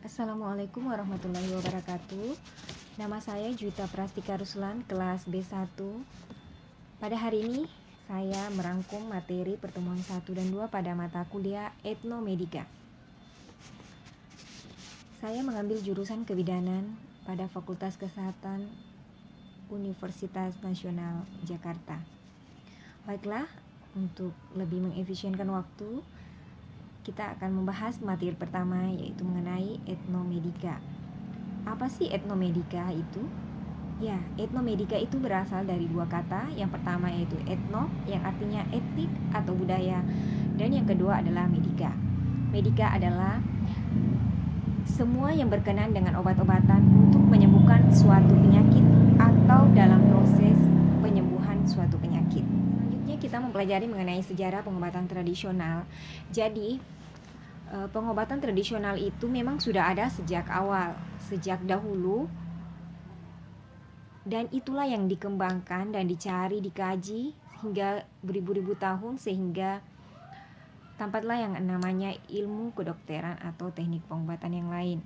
Assalamualaikum warahmatullahi wabarakatuh. Nama saya Juwita Prastika Ruslan, kelas B1. Pada hari ini saya merangkum materi pertemuan 1 dan 2 pada mata kuliah Etnomedika. Saya mengambil jurusan kebidanan pada Fakultas Kesehatan Universitas Nasional Jakarta. Baiklah, untuk lebih mengefisienkan waktu, kita akan membahas materi pertama, yaitu mengenai etnomedika. Apa sih etnomedika itu? Ya, etnomedika itu berasal dari dua kata. Yang pertama yaitu etno, yang artinya etnik atau budaya, dan yang kedua adalah medika. Medika adalah semua yang berkenan dengan obat-obatan untuk menyembuhkan suatu penyakit atau dalam proses penyembuhan suatu penyakit. Selanjutnya kita mempelajari mengenai sejarah pengobatan tradisional. Jadi, pengobatan tradisional itu memang sudah ada sejak awal, sejak dahulu, dan itulah yang dikembangkan dan dicari, dikaji hingga beribu-ribu tahun, sehingga tampaklah yang namanya ilmu kedokteran atau teknik pengobatan yang lain.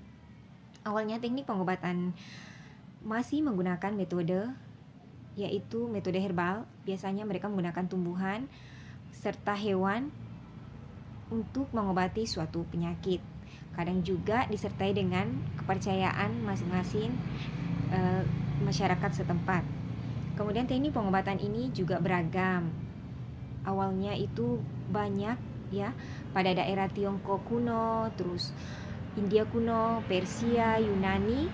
Awalnya teknik pengobatan masih menggunakan metode, yaitu metode herbal. Biasanya mereka menggunakan tumbuhan serta hewan untuk mengobati suatu penyakit. Kadang juga disertai dengan kepercayaan masing-masing masyarakat setempat. Kemudian teknik pengobatan ini juga beragam. Awalnya itu banyak ya, pada daerah Tiongkok kuno, terus India kuno, Persia, Yunani,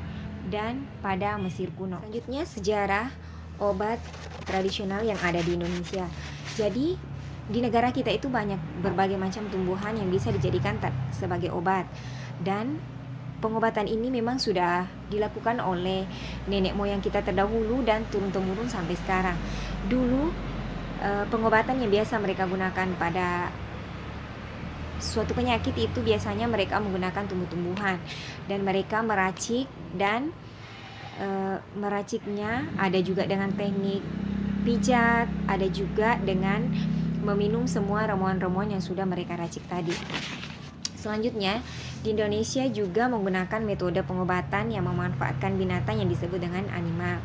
dan pada Mesir kuno. Selanjutnya sejarah obat tradisional yang ada di Indonesia. Jadi di negara kita itu banyak berbagai macam tumbuhan yang bisa dijadikan sebagai obat, dan pengobatan ini memang sudah dilakukan oleh nenek moyang kita terdahulu dan turun-temurun sampai sekarang. Dulu pengobatan yang biasa mereka gunakan pada suatu penyakit itu biasanya mereka menggunakan tumbuh-tumbuhan, dan mereka meracik, dan meraciknya ada juga dengan teknik pijat, ada juga dengan meminum semua ramuan-ramuan yang sudah mereka racik tadi. Selanjutnya, di Indonesia juga menggunakan metode pengobatan yang memanfaatkan binatang yang disebut dengan animal.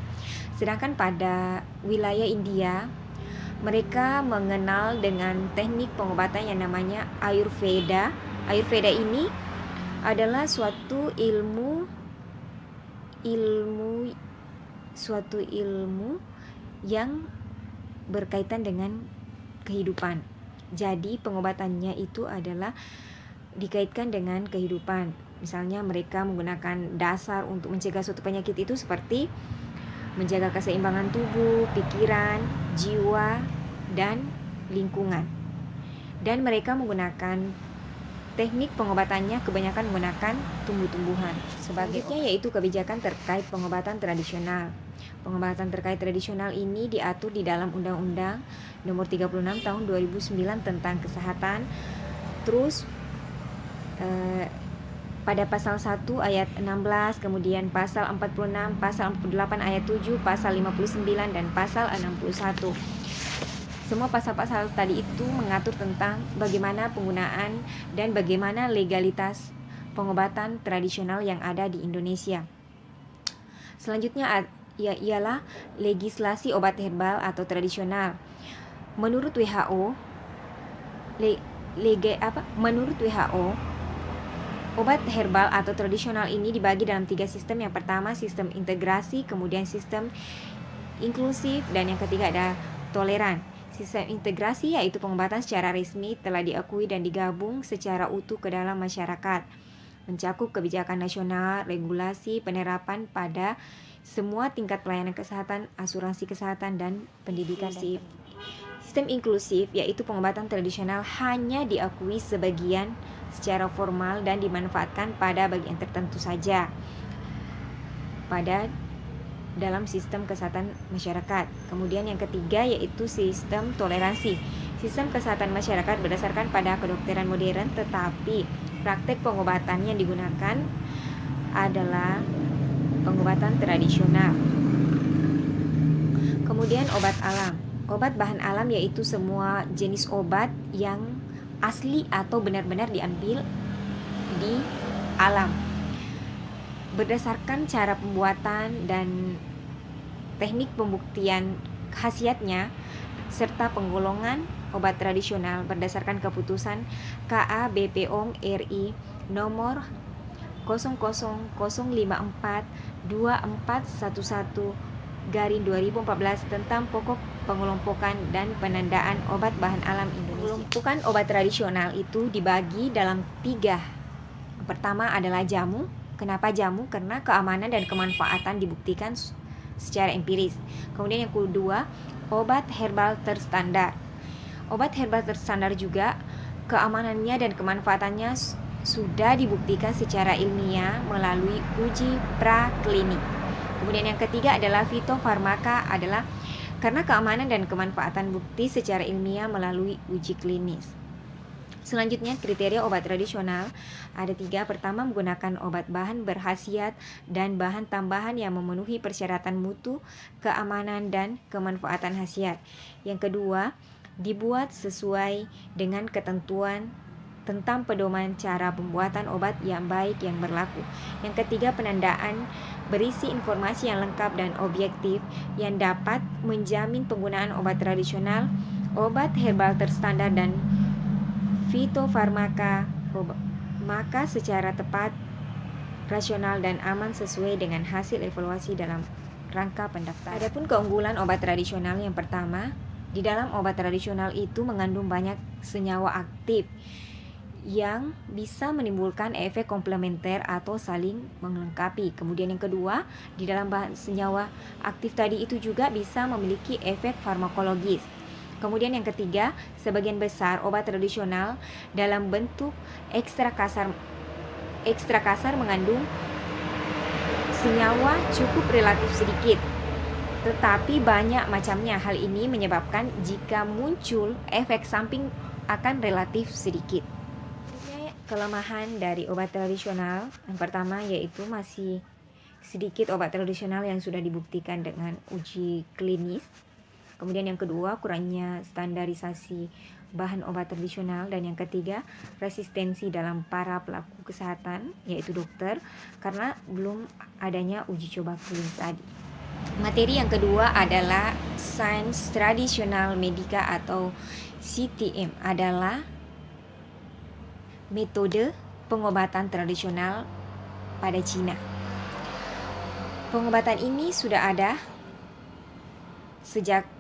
Sedangkan pada wilayah India, mereka mengenal dengan teknik pengobatan yang namanya Ayurveda. Ayurveda ini adalah suatu ilmu yang berkaitan dengan kehidupan. Jadi pengobatannya itu adalah dikaitkan dengan kehidupan. Misalnya mereka menggunakan dasar untuk mencegah suatu penyakit itu seperti menjaga keseimbangan tubuh, pikiran, jiwa, dan lingkungan. Dan mereka menggunakan teknik pengobatannya kebanyakan menggunakan tumbuh-tumbuhan. Selanjutnya yaitu kebijakan terkait pengobatan tradisional. Pengobatan terkait tradisional ini diatur di dalam Undang-Undang Nomor 36 Tahun 2009 tentang Kesehatan. Terus pada pasal 1 ayat 16, kemudian pasal 46, pasal 48 ayat 7, pasal 59, dan pasal 61. Semua pasal-pasal tadi itu mengatur tentang bagaimana penggunaan dan bagaimana legalitas pengobatan tradisional yang ada di Indonesia. Selanjutnya ialah legislasi obat herbal atau tradisional. Menurut WHO, obat herbal atau tradisional ini dibagi dalam 3 sistem. Yang pertama sistem integrasi, kemudian sistem inklusif, dan yang ketiga ada toleran. Sistem integrasi yaitu pengobatan secara resmi telah diakui dan digabung secara utuh ke dalam masyarakat, mencakup kebijakan nasional, regulasi, penerapan pada semua tingkat pelayanan kesehatan, asuransi kesehatan, dan pendidikan. Sistem inklusif yaitu pengobatan tradisional hanya diakui sebagian secara formal dan dimanfaatkan pada bagian tertentu saja pada dalam sistem kesehatan masyarakat. Kemudian yang ketiga yaitu sistem toleransi. Sistem kesehatan masyarakat berdasarkan pada kedokteran modern, tetapi praktek pengobatan yang digunakan adalah pengobatan tradisional. Kemudian obat alam. Obat bahan alam yaitu semua jenis obat yang asli atau benar-benar diambil di alam. Berdasarkan cara pembuatan dan teknik pembuktian khasiatnya serta penggolongan obat tradisional berdasarkan keputusan KA BPOM RI nomor 00042411 tentang pokok pengelompokan dan penandaan obat bahan alam Indonesia. Pengelompokan obat tradisional itu dibagi dalam 3. Yang pertama adalah jamu. Kenapa jamu? Karena keamanan dan kemanfaatan dibuktikan secara empiris. Kemudian yang kedua, obat herbal terstandar. Obat herbal terstandar juga keamanannya dan kemanfaatannya sudah dibuktikan secara ilmiah melalui uji praklinik. Kemudian yang ketiga adalah fitofarmaka, adalah karena keamanan dan kemanfaatan bukti secara ilmiah melalui uji klinis. Selanjutnya, kriteria obat tradisional ada 3. Pertama, menggunakan obat bahan berkhasiat dan bahan tambahan yang memenuhi persyaratan mutu, keamanan, dan kemanfaatan khasiat. Yang kedua, dibuat sesuai dengan ketentuan tentang pedoman cara pembuatan obat yang baik yang berlaku. Yang ketiga, penandaan berisi informasi yang lengkap dan objektif yang dapat menjamin penggunaan obat tradisional, obat herbal terstandar, dan fitofarmaka maka secara tepat, rasional, dan aman sesuai dengan hasil evaluasi dalam rangka pendaftaran. Adapun keunggulan obat tradisional, yang pertama, di dalam obat tradisional itu mengandung banyak senyawa aktif yang bisa menimbulkan efek komplementer atau saling melengkapi. Kemudian yang kedua, di dalam bahan senyawa aktif tadi itu juga bisa memiliki efek farmakologis. Kemudian yang ketiga, sebagian besar obat tradisional dalam bentuk ekstra kasar mengandung senyawa cukup relatif sedikit, tetapi banyak macamnya. Hal ini menyebabkan jika muncul efek samping akan relatif sedikit. Kelemahan dari obat tradisional, yang pertama yaitu masih sedikit obat tradisional yang sudah dibuktikan dengan uji klinis. Kemudian yang kedua, kurangnya standarisasi bahan obat tradisional. Dan yang ketiga, resistensi dalam para pelaku kesehatan, yaitu dokter, karena belum adanya uji coba klinis tadi. Materi yang kedua adalah Sains Tradisional Medica atau CTM, adalah metode pengobatan tradisional pada Cina. Pengobatan ini sudah ada sejak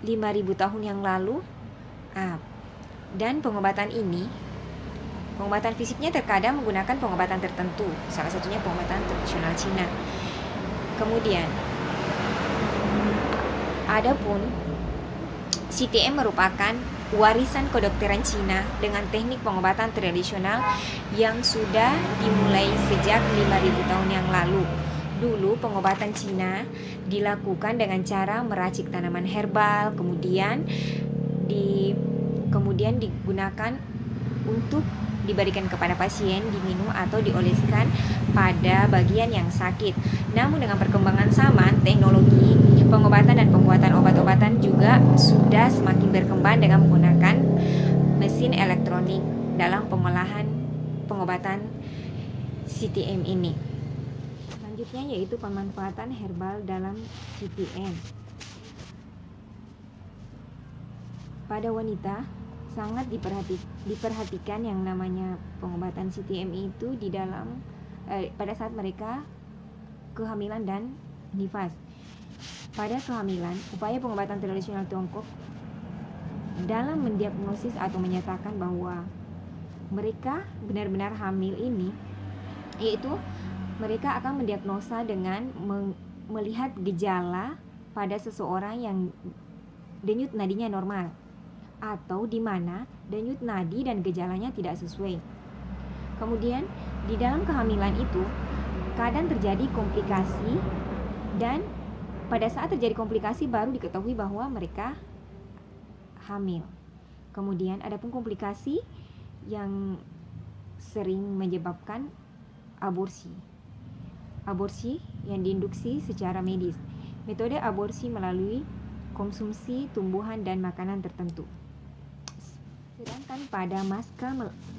5.000 tahun yang lalu, dan pengobatan fisiknya terkadang menggunakan pengobatan tertentu, salah satunya pengobatan tradisional Cina. Kemudian, adapun CTM merupakan warisan kedokteran Cina dengan teknik pengobatan tradisional yang sudah dimulai sejak 5.000 tahun yang lalu. Dulu pengobatan Cina dilakukan dengan cara meracik tanaman herbal, kemudian digunakan untuk diberikan kepada pasien, diminum atau dioleskan pada bagian yang sakit. Namun dengan perkembangan zaman, teknologi pengobatan dan pembuatan obat-obatan juga sudah semakin berkembang dengan menggunakan mesin elektronik dalam pengolahan pengobatan CTM ini. Selanjutnya yaitu pemanfaatan herbal dalam CTM. Pada wanita sangat diperhatikan yang namanya pengobatan CTM itu di dalam pada saat mereka kehamilan dan nifas. Pada kehamilan, upaya pengobatan tradisional Tiongkok dalam mendiagnosis atau menyatakan bahwa mereka benar-benar hamil ini, yaitu mereka akan mendiagnosa dengan melihat gejala pada seseorang yang denyut nadinya normal, atau di mana denyut nadi dan gejalanya tidak sesuai. Kemudian di dalam kehamilan itu kadang terjadi komplikasi, dan pada saat terjadi komplikasi baru diketahui bahwa mereka hamil. Kemudian adapun komplikasi yang sering menyebabkan aborsi yang diinduksi secara medis. Metode aborsi melalui konsumsi tumbuhan dan makanan tertentu. Sedangkan pada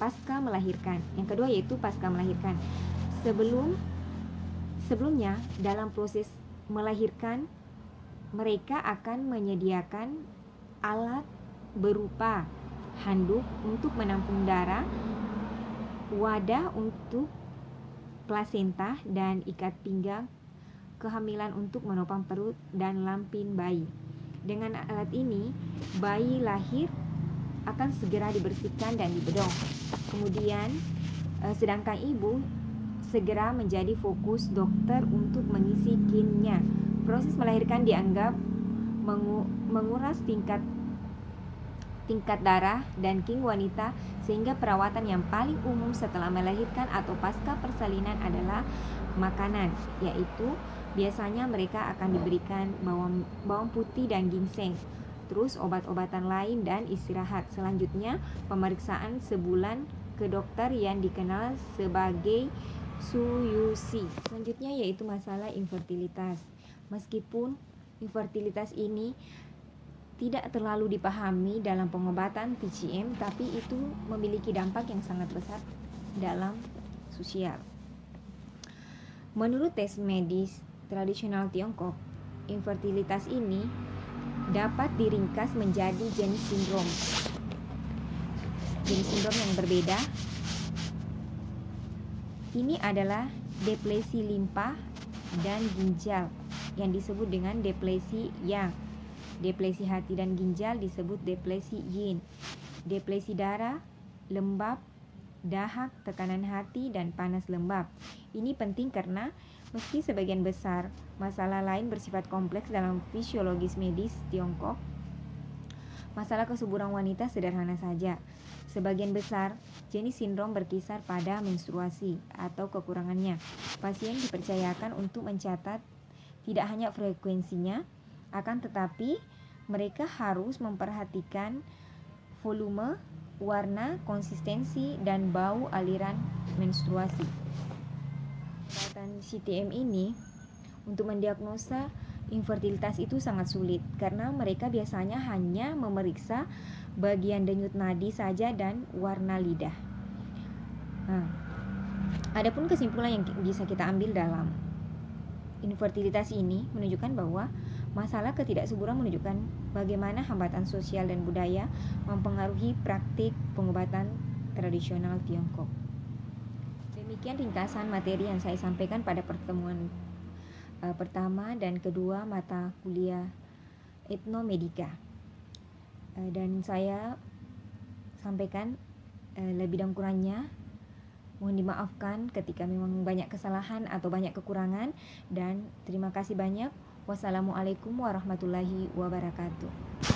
pasca melahirkan, yang kedua yaitu pasca melahirkan. Sebelum Sebelumnya, dalam proses melahirkan, mereka akan menyediakan alat berupa handuk untuk menampung darah, wadah untuk plasenta, dan ikat pinggang kehamilan untuk menopang perut dan lampin bayi. Dengan alat ini, bayi lahir akan segera dibersihkan dan dibedong. Kemudian, sedangkan ibu segera menjadi fokus dokter untuk mengisi kinnya. Proses melahirkan dianggap menguras tingkat darah dan king wanita, sehingga perawatan yang paling umum setelah melahirkan atau pasca persalinan adalah makanan, yaitu biasanya mereka akan diberikan bawang putih dan ginseng, terus obat-obatan lain dan istirahat. Selanjutnya, pemeriksaan sebulan ke dokter yang dikenal sebagai SUYUSI. Selanjutnya yaitu masalah infertilitas. Meskipun infertilitas ini tidak terlalu dipahami dalam pengobatan TCM, tapi itu memiliki dampak yang sangat besar dalam sosial. Menurut tes medis tradisional Tiongkok, infertilitas ini dapat diringkas menjadi jenis sindrom. Jenis sindrom yang berbeda ini adalah depresi limpa dan ginjal yang disebut dengan depresi yang. Depresi hati dan ginjal disebut depresi yin. Depresi darah, lembab, dahak, tekanan hati, dan panas lembab. Ini penting karena meski sebagian besar masalah lain bersifat kompleks dalam fisiologis medis Tiongkok, masalah kesuburan wanita sederhana saja. Sebagian besar jenis sindrom berkisar pada menstruasi atau kekurangannya. Pasien dipercayakan untuk mencatat tidak hanya frekuensinya, akan tetapi mereka harus memperhatikan volume, warna, konsistensi, dan bau aliran menstruasi. Pengobatan CTM ini untuk mendiagnosa infertilitas itu sangat sulit karena mereka biasanya hanya memeriksa bagian denyut nadi saja dan warna lidah. Adapun kesimpulan yang bisa kita ambil dalam infertilitas ini menunjukkan bahwa masalah ketidaksuburan menunjukkan bagaimana hambatan sosial dan budaya mempengaruhi praktik pengobatan tradisional Tiongkok. Demikian ringkasan materi yang saya sampaikan pada pertemuan pertama dan kedua mata kuliah etnomedika. Dan saya sampaikan lebih dan kurangnya. Mohon dimaafkan ketika memang banyak kesalahan atau banyak kekurangan, dan terima kasih banyak. Wassalamualaikum warahmatullahi wabarakatuh.